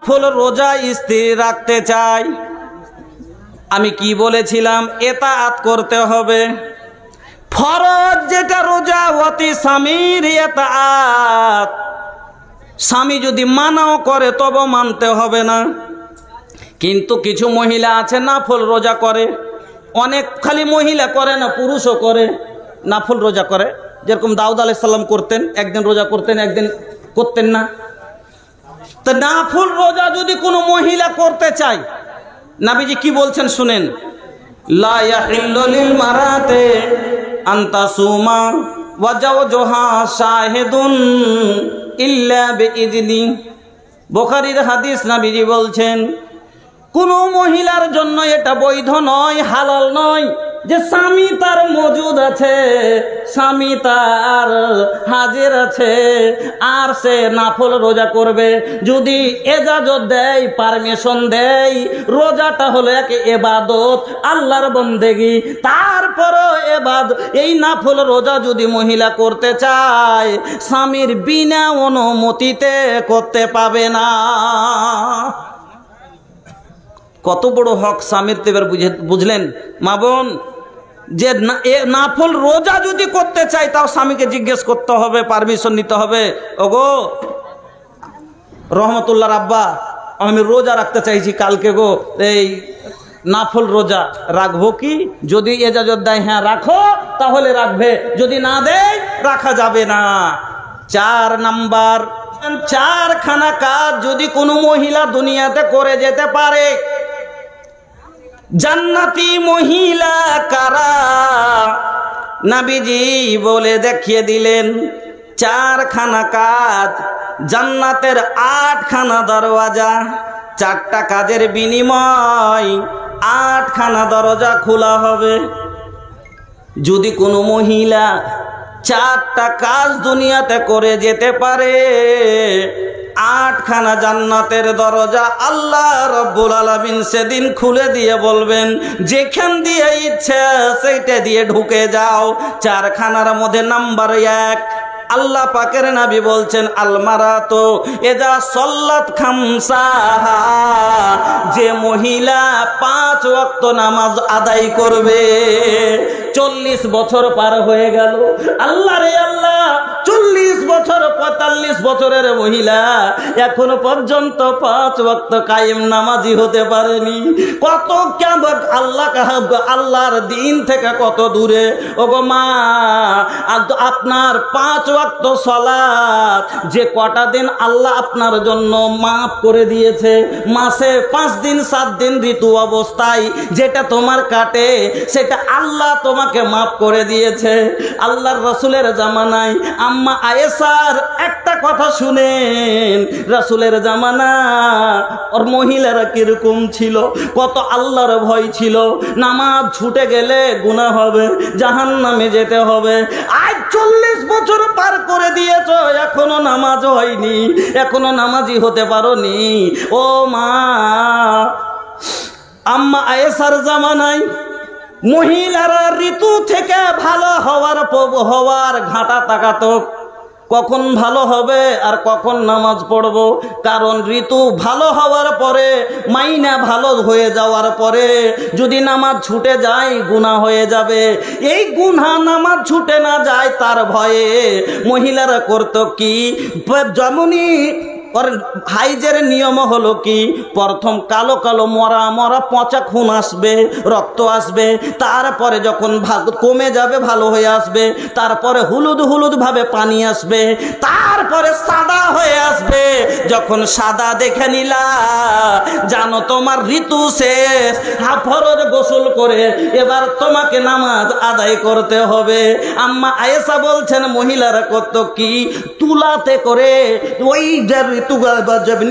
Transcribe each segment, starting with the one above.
ফুল রোজা স্থির রাখতে চাই, আমি কি বলেছিলাম? এতাআত করতে হবে। ফরজ যেটা রোজা, অতি স্বামীর এতাআত। স্বামী যদি মানাও করে তবে মানতে হবে না। কিন্তু কিছু মহিলা আছে নাফল রোজা করে, অনেক খালি মহিলা করে না, পুরুষও করে, নাফল রোজা করে। যেরকম দাউদ আলাইহিস সালাম করতেন, একদিন রোজা করতেন, একদিন করতেন না। তো নাফল রোজা যদি কোনো মহিলা করতে চায়, নবীজি কি বলছেন শুনেন, লা ইয়াহিল্লু লিল মারাতে আন তাসুমা ওয়া জাওজুহা শাহিদুন ইল্লা বিইজনি। বুখারীর হাদিস, নবীজি বলছেন কোনো মহিলার জন্য এটা বৈধ নয়, হালাল নয় যে স্বামী তার মজুদ আছে, স্বামী তার হাজির আছে, আর সে নাফল রোজা করবে। যদি এজাজত দেয়, পারমিশন দেয়, রোজাটা হলো এক ইবাদত, আল্লাহর বন্দেগী, তারপরও এই নাফল রোজা যদি মহিলা করতে চায়, স্বামীর বিনা অনুমতিতে করতে পাবে না। কত বড় হক স্বামীর, তেবার বুঝলেন মা বোন? যে নাফল রোজা যদি করতে চাই, তাও স্বামীকে জিজ্ঞেস করতে হবে, পারমিশন নিতে হবে। ওগো রহমতুল্লাহর আব্বা, আমি রোজা রাখতে চাইছি কালকে গো, এই নাফল রোজা রাখবো কি? যদি এজাজত দেয় হ্যাঁ রাখো, তাহলে রাখবে, যদি না দেয় রাখা যাবে না। 4 নাম্বার, 4খানা কাজ যদি কোনো মহিলা দুনিয়াতে করে যেতে পারে, জান্নাতি মহিলা কারা? নবীজি বলে দেখিয়ে দিলেন 4খানা কাজ, জান্নাতের 8খানা দরওয়াজা, 4টা কাজের বিনিময় 8খানা দরজা খোলা হবে। যদি কোনো মহিলা 4টা কাজ দুনিয়াতে করে যেতে পারে, 8খানা জান্নাতের দরজা আল্লাহ রব্বুল আলামিন সেদিন খুলে দিয়ে বলবেন, যেখান দিয়ে ইচ্ছে সেইটা দিয়ে ঢুকে যাও। 4খানার মধ্যে নাম্বার 1, আল্লাহ পাকের নবী বলছেন, আলমারাতো এজা সল্লাত খামসাহা, যে মহিলা 5 ওয়াক্ত নামাজ আদায় করবে। 40 বছর পার হয়ে গেল, আল্লাহ রে আল্লাহ, 40 বছর 45 বছরের মহিলা এখনো পর্যন্ত 5 ওয়াক্ত কায়েম নামাজি হতে পারেনি। কত কেমন আল্লাহর দিন থেকে কত দূরে। ওগো মা, আপনার 5 ওয়াক্ত সালাত যে কটা দিন আল্লাহ আপনার জন্য মাফ করে দিয়েছে, মাসে 5 দিন 7 দিন ঋতু অবস্থায় যেটা তোমার কাটে, সেটা আল্লাহ তোমাকে মাফ করে দিয়েছে। আল্লাহর রাসূলের জামানায় আম্মা আয়েশার একটা কথা শুনেন, রাসূলের জামানা ওর মহিলারা কিরকম ছিল, কত আল্লাহর ভয় ছিল। নামাজ ছুটে গেলে গুনাহ হবে, জাহান্নামে যেতে হবে। আজ 40 বছর পার করে দিয়েছো, এখনো নামাজ হয়নি, এখনো নামাজি হতে পারোনি। ও মা, আম্মা আয়েশার জামানায় মহিলারা ঋতু থেকে ভালো হওয়ার ঘাটা তাকাতো, কখন ভালো হবে আর কখন নামাজ পড়ব। কারণ ঋতু ভালো হওয়ার পরে, মাইনা ভালো হয়ে যাওয়ার পরে যদি নামাজ ছুটে যায় গুনাহ হয়ে যাবে। এই গুনাহ নামাজ ছুটে না যায় তার ভয়ে মহিলারা করতো কি, যেমনই হাইজের নিয়ম হলো কি, প্রথম কালো কালো মরা মরা পচা খুন আসবে, রক্ত আসবে, তারপরে যখন কমে যাবে ভালো হয়ে আসবে, তারপরে হলুদ হলুদ ভাবে পানি আসবে, তারপরে সাদা হয়ে আসবে। যখন সাদা দেখে নিলা, জানো তোমার ঋতু শেষ, ফরজ গোসল করে এবার তোমাকে নামাজ আদায় করতে হবে। আম্মা আয়েশা বলছেন মহিলারা কত কি, তুলাতে করে ওই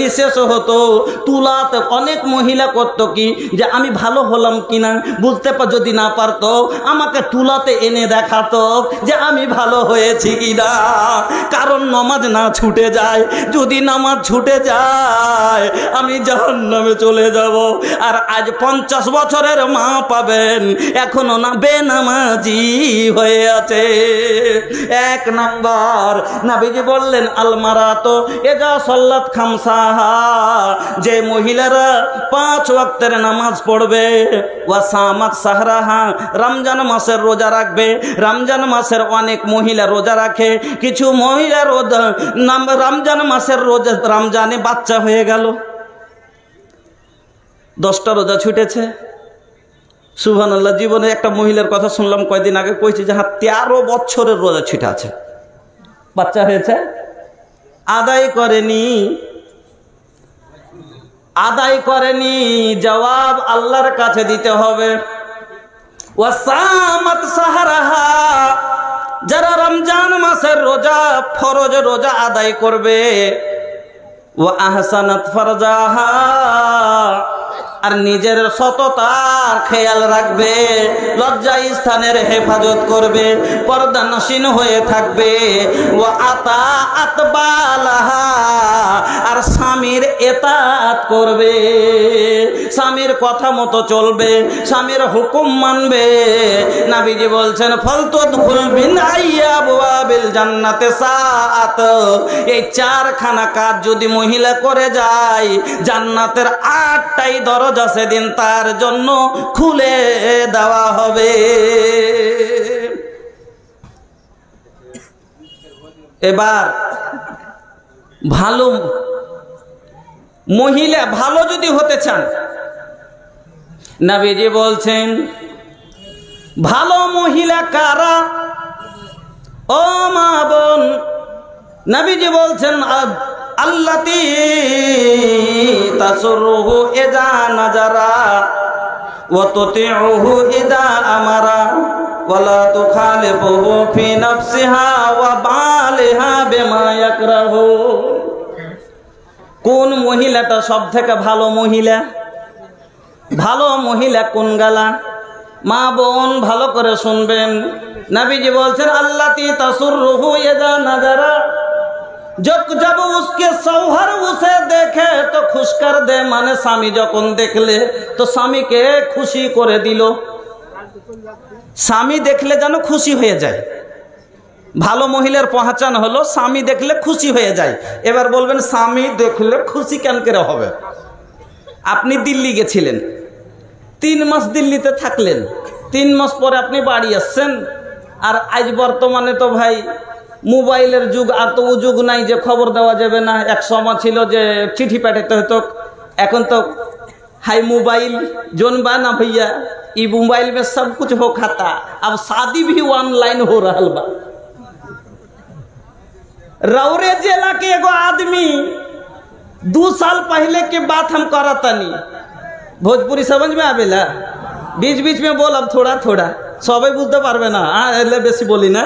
নিঃশেষ হতো, তুলাতে অনেক মহিলা করতো কি, যে আমি ভালো হলাম কিনা বুঝতে যদি না পারতো, আমাকে তুলাতে এনে দেখাতো যে আমি ভালো হয়েছি কিনা। কারণ নামাজ না ছুটে যায়, যদি নামাজ ছুটে যায় আমি আমি জাহান্নামে চলে যাব। আর আজ 50 বছরের মা পাবেন এখনো না বেনামাজি হয়ে আছে। 1 নম্বর নবীজি বললেন আলমারাতো এজা সাল্লাত খামসাহা, যে মহিলারা 5 ওয়াক্তের নামাজ পড়বে, ওয়া সামাত সাহরাহা, রমজান মাসের রোজা রাখবে। রমজান মাসের অনেক মহিলা রোজা রাখে, কিছু মহিলা রোজা রমজান মাসের রোজা রমজানে বাচ্চা হয়ে গেল, 10টা রোজা ছুটেছে। সুবহানাল্লাহ। জীবনে একটা মহিলার কথা শুনলাম কয়দিন আগে, কইছে যে 13 বছরের রোজা ছুটে আছে, বাচ্চা হয়েছে, আদায় করেনি। জবাব আল্লাহর কাছে দিতে হবে। ওয়াসামাত সাহারাহা, যারা রমজান মাসের রোজা ফরজ রোজা আদায় করবে, ওয়া আহসানাত ফারজাহা, আর নিজের সততার খেয়াল রাখবে, লজ্জা স্থানের হেফাজত করবে, পর্দানসীন হয়ে থাকবে, ওয়া আতাআত বালাহা, আর স্বামীর এতাত করবে, স্বামীর কথা মতো চলবে, স্বামীর হুকুম মানবে। নবীজি বলছেন ফালতুদখুল মিন আইয়াবিল জান্নাতে সাআত, এই 4খানা কাজ যদি মহিলা করে যায়, জান্নাতের 8টাই দরজা সেদিন তার জন্য খুলে দেওয়া হবে। এবার ভালো মহিলা, ভালো যদি হতে চান, নবীজি বলছেন ভালো মহিলা কারা? ও মা বোন, নবীজি বলছেন আল্লাতী তাসরুহু ইযা নাজারা ওয়া তুতিউহু ইযা আমারা ওয়া লা তুখালিফুহু ফি নাফসিহা ওয়া বালিহা বিমা ইয়াকরাহু। কোন মহিলাটা সবথেকে ভালো মহিলা? ভালো মহিলা কোন গালা? মা বোন ভালো করে শুনবেন। নবীজি বলছেন আল্লাতী তাসরুহু ইযা নাজারা, जब उसके सौहर उसे देखे तो खुश कर दे, माने स्वामी যখন দেখলে তো স্বামীকে খুশি করে দিল। স্বামী দেখলে যেন খুশি হয়ে যায়। ভালো মহিলার পহচান হলো স্বামী দেখলে খুশি হয়ে যায়। এবার বলবেন স্বামী দেখলে খুশি কেন করে হবে? আপনি দিল্লি গেছিলেন, 3 মাস দিল্লিতে থাকলেন, 3 মাস পরে আপনি বাড়ি আসছেন। আর আজ বর্তমানে তো ভাই মোবাইলের যুগ, আর তো ও যুগ নাই যে খবর দেওয়া যাবে না। এক সময় ছিল যে চিঠি পাঠাতে হতো, এখন তো हाई मोबाइल जोन बा ना भैया, ई मोबाइल में सब कुछ हो खाता। अब शादी भी ऑनलाइन हो रहा बा। रौरे जिला के एगो आदमी 2 साल पहले के बात हम करतनी, भोजपुरी समझ में आवेला? बीच बीच में बोल, अब थोड़ा थोड़ा सबाई बुझते पारबे ना, एले बेशी बोली ना।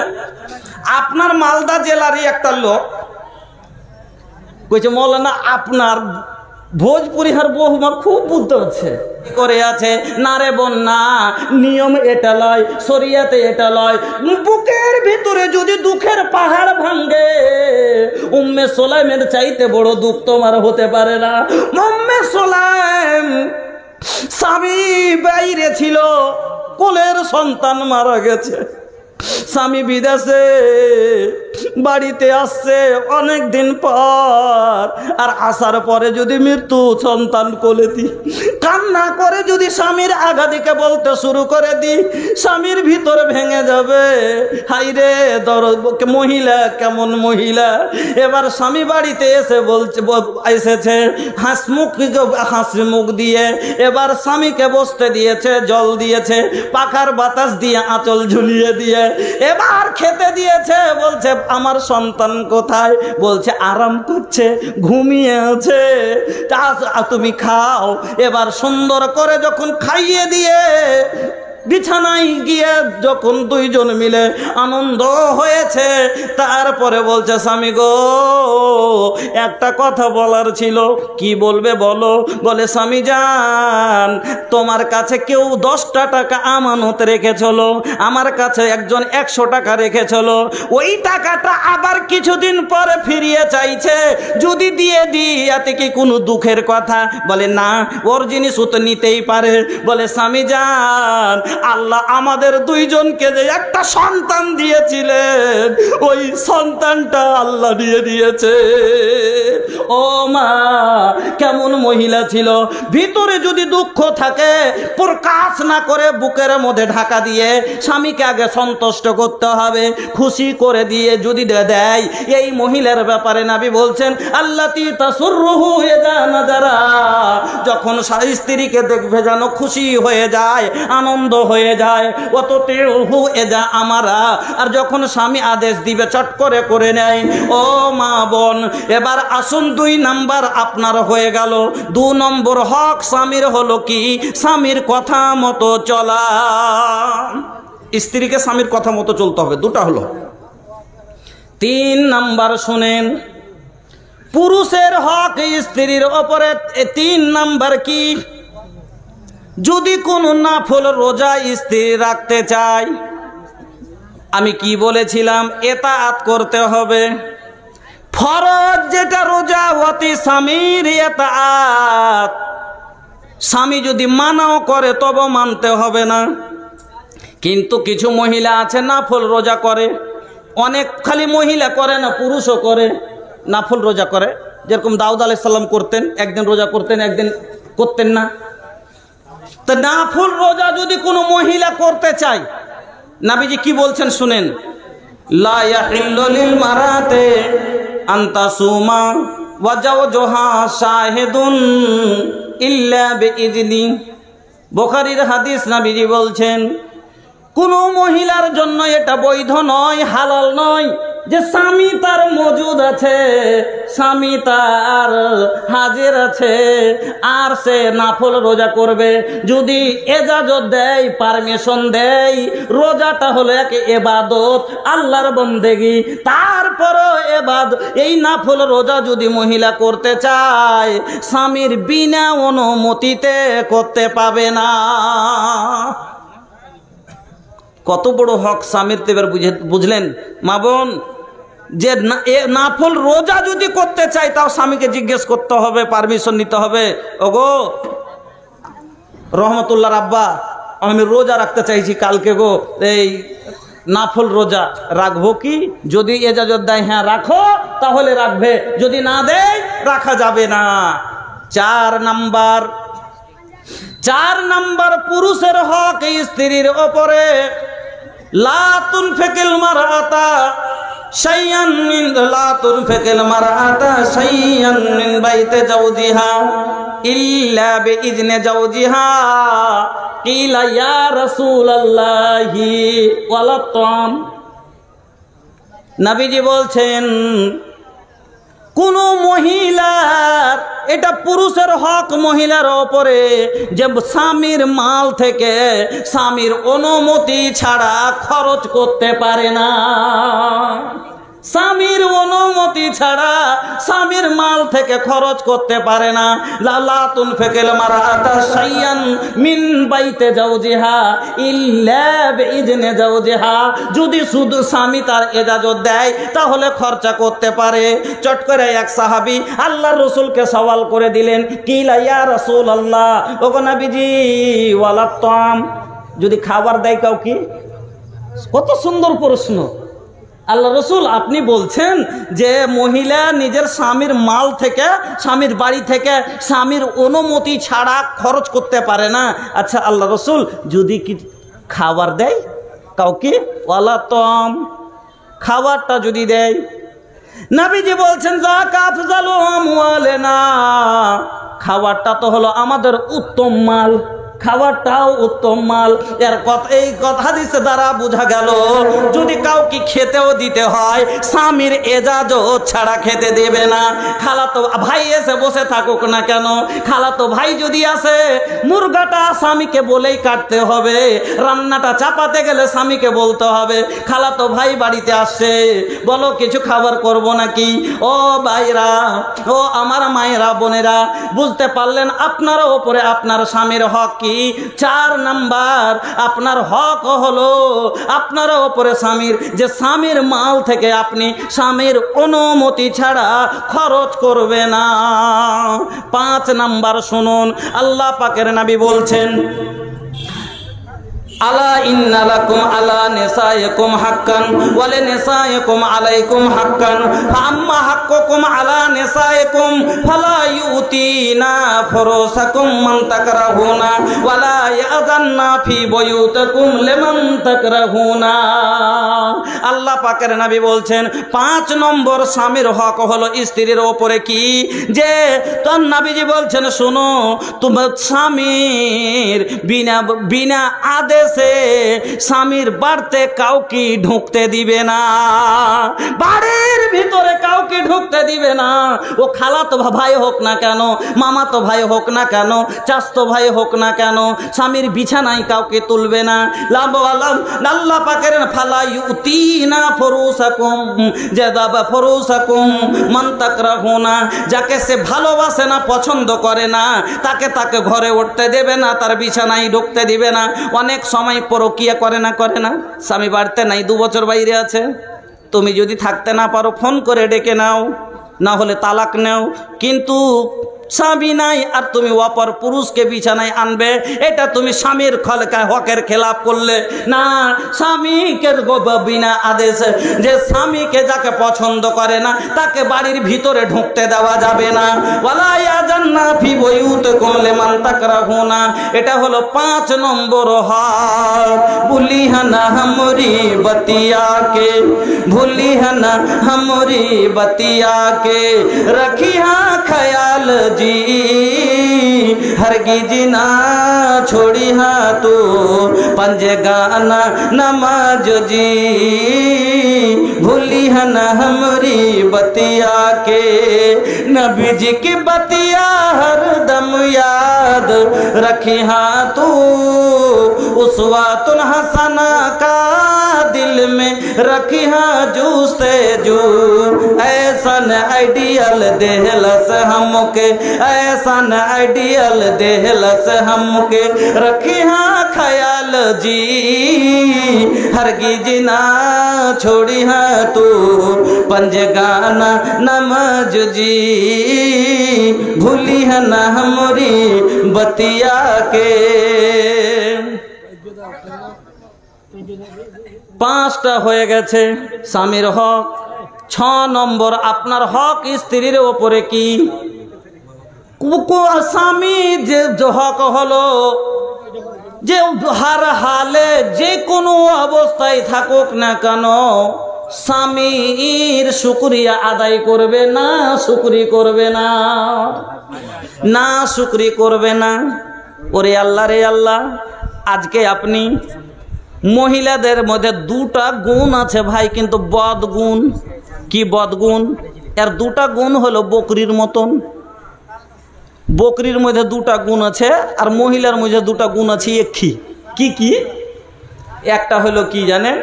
আপনার মালদা জেলারই একটা লোক কইছে মৌলানা আপনার ভোজপুরি হার বহুমা খুব বুঝতে হচ্ছে করে আছে। না রে বোন না, নিয়ম এটা লয়, শরিয়াতে এটা লয়। বুকের ভিতরে যদি দুঃখের পাহাড় ভাঙে, উম্মে সোলাইমের চাইতে বড় দুঃখ তোমার হতে পারে না। উম্মে সোলাইম স্বামী বাইরে ছিল, কোলের সন্তান মারা গেছে, স্বামী বিদেশে, বাড়িতে আসছে অনেক দিন পর, আর আসার পরে যদি মৃত্যু সন্তান কোলে দি, কান্না করে যদি স্বামীর আঘাতিকে বলতে শুরু করে দি, স্বামীর ভিতরে ভেঙে যাবে। হাই রে মহিলা, কেমন মহিলা! এবার স্বামী বাড়িতে এসে বলছে, এসেছে হাসি মুখ দিয়ে, এবার স্বামীকে বসতে দিয়েছে, জল দিয়েছে, পাখার বাতাস দিয়ে আঁচল ঝুলিয়ে দিয়ে এবার খেতে দিয়েছে। বলছে আমার সন্তান কোথায়? বলছে আরাম করছে, ঘুমিয়ে আছে, তুমি খাও। এবার সুন্দর করে যখন খাইয়ে দিয়ে বিছানায় গিয়ে যখন দুইজন মিলে আনন্দ হয়েছে, তারপরে বলছে স্বামী গো একটা কথা বলার ছিল। কি বলবে বলো? বলে স্বামী জান, তোমার কাছে কেউ 10টা টাকা আমানত রেখেছিল, আমার কাছে একজন 100 টাকা রেখেছিল, ওই টাকাটা আবার কিছুদিন পরে ফিরিয়ে চাইছে, যদি দিয়ে দিই এতে কি কোনো দুঃখের কথা? বলে না, ওর জিনিস ও তো নিতেই পারে। বলে স্বামী জান, আল্লাহ আমাদের দুইজনকে যে একটা সন্তান দিয়েছিলেন, ওই সন্তানটা আল্লাহ দিয়ে দিয়েছে। ও মা, কেমন মহিলা ছিল! ভিতরে যদি দুঃখ থাকে প্রকাশ না করে বুকের মধ্যে ঢাকা দিয়ে স্বামীকে আগে সন্তুষ্ট করতে হবে, খুশি করে দিয়ে যদি দেয়। এই মহিলার ব্যাপারে নবী বলছেন আল্লাতি তাসুররুহু ইযা নাযারা, যখন স্ত্রীকে দেখবে যেন খুশি হয়ে যায়, আনন্দ হয়ে যায়। ওয়াতুতিউহু ইযা আমারা, আর যখন স্বামী আদেশ দিবে চট করে নেয়। ও মা বোন, এবার আসুন 2 নাম্বার আপনার হয়ে গেল। 2 নম্বর হক স্বামীর হলো কি? স্বামীর কথা মতো চলা। স্ত্রীকে স্বামীর কথা মতো চলতে হবে, 2টা হলো। 3 নাম্বার শুনেন, পুরুষের হক স্ত্রীর ওপরে 3 নাম্বার কি? যদি কোনো নাফল রোজা স্ত্রী রাখতে চায়, আমি কি বলেছিলাম? এতাআত করতে হবে। ফরজ যেটা রোজা, অতি স্বামীর এতাআত। স্বামী যদি মানাও করে তবে মানতে হবে না। কিন্তু কিছু মহিলা আছে নাফল রোজা করে, অনেক, খালি মহিলা করে না, পুরুষও করে, নাফল রোজা করে। যেরকম দাউদ আলাইহিস সালাম করতেন, একদিন রোজা করতেন, একদিন করতেন না। তা নাফল রোজা যদি কোনো মহিলা করতে চায়, নবীজি কি বলছেন শুনেন, লা ইয়াহিল্লু লিল মারাতে আন তাসুমা ওয়া জাওজুহা শাহিদুন ইল্লা বিইজনি। বুখারীর হাদিস, নবীজি বলছেন কোনো মহিলার জন্য এটা বৈধ নয়, হালাল নয় যে স্বামী তার মজুদ আছে, স্বামী তার হাজির আছে, আর সে নাফল রোজা করবে। যদি এজাজত দেয়, পারমিশন দেয়, রোজাটা হলো এক ইবাদত, আল্লাহর বন্দেগী, তারপরও এই নাফল রোজা যদি মহিলা করতে চায়, স্বামীর বিনা অনুমতিতে করতে পাবে না। কত বড় হক স্বামীর, তেবার বুঝলেন মা বোন? যে নাফল রোজা যদি করতে চাই, তাও স্বামীকে জিজ্ঞেস করতে হবে, পারমিশন নিতে হবে। ওগো রহমতুল্লাহর আব্বা, আমি রোজা রাখতে চাইছি কালকে গো, এই নাফল রোজা রাখবো কি? যদি এজাজত দেয় হ্যাঁ রাখো, তাহলে রাখবে, যদি না দেয় রাখা যাবে না। 4 নাম্বার পুরুষের হক স্ত্রীর ওপরে, লা তুনফিকুল মারআতা শাইয়ান মিন বাইতি জাওজিহা ইল্লা বিইজনি জাওজিহা। কিলা ইয়া রাসূলুল্লাহি ওয়ালা তাম। নবীজি বলছেন কোন মহিলার, এটা পুরুষের হক মহিলার ওপরে, যে স্বামীর মাল থেকে স্বামীর অনুমতি ছাড়া খরচ করতে পারে না। স্বামীর অনুমতি ছাড়া স্বামীর মাল থেকে খরচ করতে পারে না। লা তুনফিকুল মারআতু শাইয়ান মিন বাইতি জাওজিহা ইল্লা বিইজনি জাওজিহা। যদি শুধু স্বামী তার ইজাজত দেয় তাহলে খরচা করতে পারে। চট করে এক সাহাবী আল্লাহর রাসূলকে সওয়াল করে দিলেন, কিলা ইয়া রাসূলুল্লাহ, ওগো নবীজি, ওয়ালা তাম, যদি খাবার দেয় কাউকে। কত সুন্দর প্রশ্ন! আল্লাহ রসুল, আপনি বলছেন যে মহিলা নিজের স্বামীর মাল থেকে, স্বামীর বাড়ি থেকে স্বামীর অনুমতি ছাড়া খরচ করতে পারে না। আচ্ছা আল্লাহ রসুল, যদি কি খাবার দেয় কাউকে, ওয়ালা তম, খাবারটা যদি দেয়, নবীজি বলছেন যাকা আফজালু আমওয়ালিনা, খাবারটা তো হলো আমাদের উত্তম মাল। খাবারটাও উত্তম মাল। এর কথা, এই কথা হাদিসের দ্বারা বোঝা গেল যদি কাউকে খেতেও দিতে হয় স্বামীর এজাজত ছাড়া খেতে দেবে না। খালাতো ভাই এসে বসে থাকুক না কেন, খালাতো ভাই যদি আসে মুরগাটা স্বামীকে বলেই কাটতে হবে, রান্নাটা চাপাতে গেলে স্বামীকে বলতে হবে খালাতো ভাই বাড়িতে আসছে, বলো কিছু খাবার করব নাকি। ও ভাইরা, ও আমার মায়েরা বোনেরা, বুঝতে পারলেন আপনার ওপরে আপনার স্বামীর হক কি? 4 নাম্বার আপনার হক হলো আপনার ওপরে স্বামীর, যে স্বামীর মাল থেকে আপনি স্বামীর অনুমতি ছাড়া খরচ করবে না। 5 নাম্বার শুনুন, আল্লাহ পাকের নবী বলছেন আলা ইন্না লাকুম আলা নিসাইকুম হাক্কান ওয়া লিনিসাইকুম আলাইকুম হাক্কান ফাম্মা হাক্কুকুম আলা নিসাইকুম ফালা ইউতিনা ফুরুসাকুম মান তাকরাহুনা ওয়া লা ইয়াযান্না ফি বুয়ুতিকুম লিমান তাকরাহুনা। আল্লাহ পাকের নবী বলছেন 5 নম্বর স্বামীর হক হলো স্ত্রীর উপরে কি, যে তোর নবীজি বলছেন শুনো, তোমার স্বামীর বিনা আদেশ স্বামীর বাড়িতে কাউকে ঢুকতে দিবে না, বাড়ির ভিতরে কাউকে ঢুকতে দিবে না। ও খালাতো ভাই হোক না কেন, মামাতো ভাই হোক না কেন, চাচতো ভাই হোক না কেন, স্বামীর বিছানায় কাউকে তুলবে না। আল্লাহ পাকের ফালা ইউতিনা ফুরুসাকুম জাদাবা ফুরুসাকুম মান তাকরাহুনা, যাকে সে ভালোবাসে না, পছন্দ করে না, তাকে ঘরে উঠতে দেবে না, তার বিছানায় ঢুকতে দিবে না। অনেক সময় পরকিয়া করে না, স্বামী বাড়িতে নাই, 2 বছর বাইরে আছে, তুমি যদি থাকতে না পারো ফোন করে ডেকে নাও, না হলে তালাক নেও, কিন্তু স্বামী নাই আর তুমি অপর পুরুষকে বিছানায় আনবে, এটা তুমি স্বামীর হকের খেলাপ করলে না। স্বামীকে বিনা আদেশে, যে স্বামীকে যাকে পছন্দ করে না তাকে বাড়ির ভিতরে ঢুকতে দেওয়া যাবে না। ওয়ালা ইয়াযান্না ফি বুয়ুতিকুম লিমান তাকরাহুনা, এটা হলো 5 নম্বর হক। ভুলিহানা हमरी बतिया के, भूलिहाना हमरी बतिया के, रखिया ख्याल जी हरगिज ना छोड़ी हाँ तू पंजे गाना नमाज जी, भूली है न हमरी बतिया के, नबी जी की बतिया हर दम याद रखी हाँ तू, उसवातुन हसना का दिल में रखी हाँ जूस्ते जू, ऐसा न आइडियल देहलस हमके, ऐसा न आइडियल देहलस हमके, रखी हाँ ख्याल जी हरगिज ना छोड़ी हाँ तू पंज गाना नमाज जी, भूली है ना हमरी बतिया के। 5টা হয়ে গেছে স্বামীর হক। 6 নম্বর আপনার হক স্ত্রীর ওপরে কি? স্বামী যে হক হলো যে হার হালে যে কোনো অবস্থায় থাকুক না কেন স্বামীর শুকরিয়া আদায় করবে না, শুকরি করবে না, না শুকরি করবে না। ওরে আল্লাহ রে আল্লাহ, আজকে আপনি মহিলাদের মধ্যে 2টা গুণ আছে ভাই, কিন্তু বদগুণ। কি বদগুণ? এর 2টা গুণ হলো বকরির মতন। বকরির মধ্যে 2টা গুণ আছে, আর মহিলার মধ্যে 2টা গুণ আছে একই। কি কি? একটা হলো কি জানেন,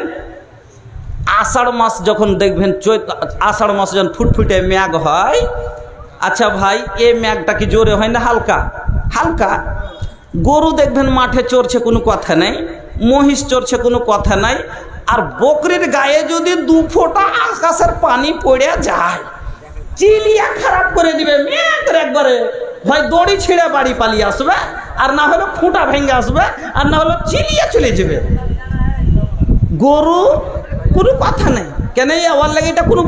আষাঢ় মাস যখন দেখবেন, আষাঢ় মাস যখন ফুটফুটে মেঘ হয়, আচ্ছা ভাই এই মেঘটা কি জোরে হয় না হালকা? হালকা। গরু দেখবেন মাঠে চড়ছে, কোনো কথা নেই, মহিষ চড়ছে, কোনো কথা নাই, আর বকরির গায়ে যদি 2 ফোঁটা আকাশের পানি পড়ে যায় চিলিয়া খারাপ করে দিবে মেঘের একবারে। হয় দড়ি ছিঁড়ে বাড়ি পালিয়ে আসবে, আর না হলে ফুঁটা ভেঙে আসবে, আর না হলে চিলিয়া চলে যাবে। গরু কোনো কথা নেই, কেন ওর লাগে এটা কোনো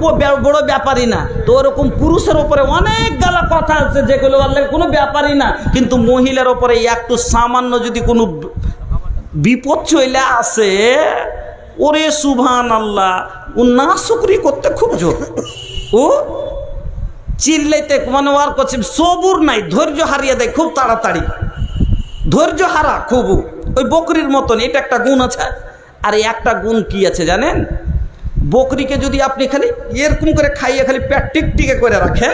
বড় ব্যাপারই না। তো ওরকম পুরুষের ওপরে অনেক গালা কথা আছে যেগুলো ওর লাগে কোনো ব্যাপারই না, কিন্তু মহিলার ওপরে একটু সামান্য যদি কোনো বিপদ চলে আসে, ওরে সুবহানাল্লাহ, ও না শুকরি করতে খুব জোর, ও চিল্লাইতে মানে ওর কাছে সবুর নাই, ধৈর্য হারিয়ে দেয় খুব তাড়াতাড়ি। ধৈর্য হারা খুব, ওই বকরির মতন। এটা একটা গুণ আছে। আর একটা গুণ কি আছে জানেন? বকরিকে যদি আপনি খালি এরকম করে খাইয়ে খালি পেট টিকটিকে করে রাখেন,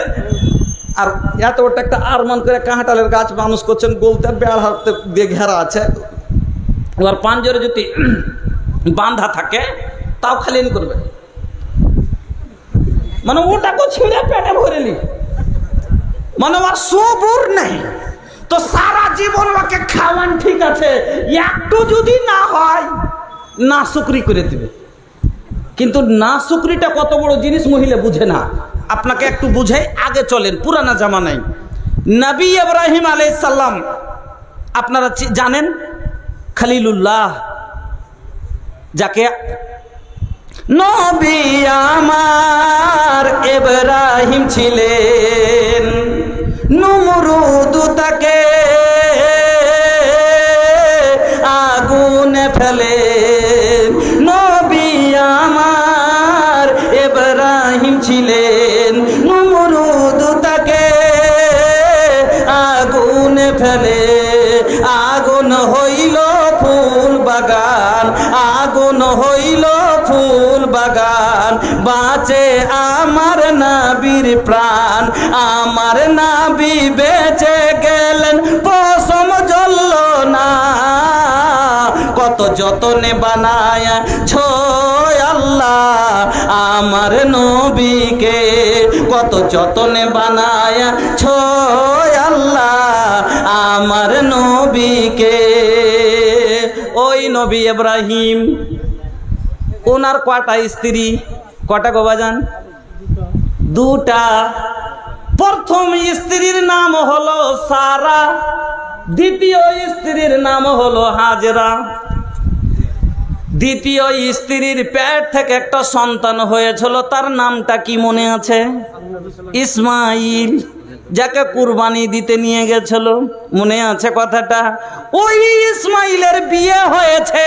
আর এত বড় একটা আরমান করে কাঁঠালের গাছ মানুষ করছেন, গোলতে বেড় হাতে দিয়ে ঘেরা আছে, ওর পাঞ্জরে যদি বাঁধা থাকে তাও খালি করবে, মানে ওটাকে ছিঁড়ে পেটে ভরে নি, মানে ওর সবুর নেই। তো সারা জীবন ওকে খাওয়ান ঠিক আছে, একটু যদি না হয় না শুকরি করে দিবে। কিন্তু না শুকরিটা কত বড় জিনিস মহিলা বুঝে না। আপনাকে একটু বুঝাই, আগে চলেন পুরানা জামানায়। নবী ইব্রাহিম আলাইহিস সালাম আপনারা জানেন, খলিলুল্লাহ যাকে নবী আমার ইব্রাহিম ছিলেন, নমরুদ তাকে আগুনে ফেলেন। নবী আমার ইব্রাহিম ছিলেন, নমরুদ তাকে আগুনে ফেলে। আগুন হইল ফুল বাগান, আগুন হইল ফুল বাগান, বাঁচে আমার নবীর প্রাণ, আমার নবী বেঁচে গেলেন, পশম জ্বলল না। কত যতনে বানায় ছয় আল্লাহ আমার নবীকে, কত যতনে বানায় ছয় আল্লাহ আমার নবীকে। ওই নবী ইব্রাহিম, ওনার কটা স্ত্রী? কটা গো বাজান? দুটা। প্রথম স্ত্রীর নাম হলো সারা, দ্বিতীয় স্ত্রীর নাম হলো হাজরা। দ্বিতীয় স্ত্রীর পেট থেকে একটা সন্তান হয়েছিল, তার নামটা কি মনে আছে? ইসমাইল, যাকে কুরবানি দিতে নিয়ে গেছিল, মনে আছে কথাটা? ওই ইসমাইলের বিয়ে হয়েছে